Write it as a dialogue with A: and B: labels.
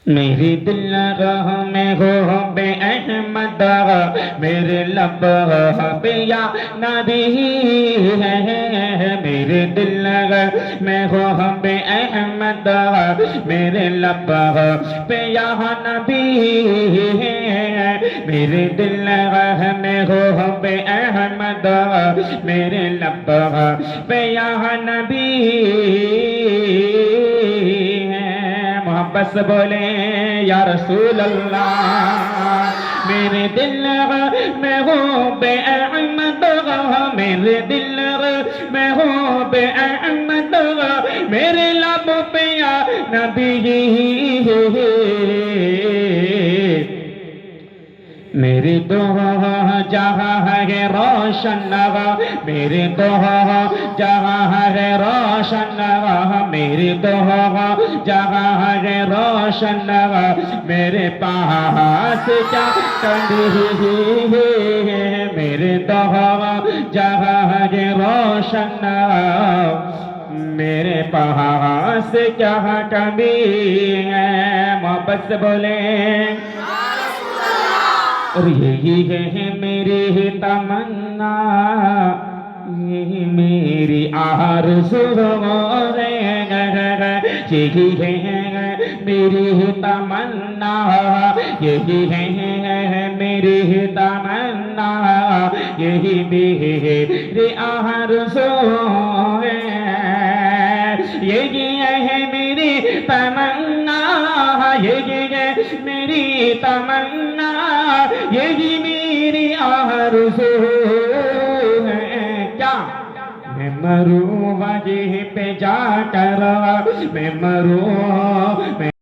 A: میری دل لگا میں ہو بے احمد میرے لب بے یا نبی ہے میرے دل لگا میں ہو بے احمد میرے لب بے یا نبی ہے میرے دل لگا میں ہو بے احمد میرے لب بے یا نبی محبت سے بولے یا رسول اللہ میرے دل میں ہوں بے احمد میرے دل میں ہوں بے احمد میرے لب پہ یا نبی میری دو جہاں ہے روشن میری دو جہاں ہے روشن میری دو جہاں ہے روشن میرے پاس کیا کمی ہے میرے دو جہاں ہے روشن میرے پاس کیا کمی ہے محبت سے بولے اور یہی ہے میری تمنا یہی میری آرزو ہے یہی ہے میری تمنا یہی ہے میری تمنا یہی میری آرزو ہے یہی ہے میری تمنا یہی ہے میری تمنا یہی میری آرزو ہے کیا میں مروں وہیں پہ جا کر میں مروں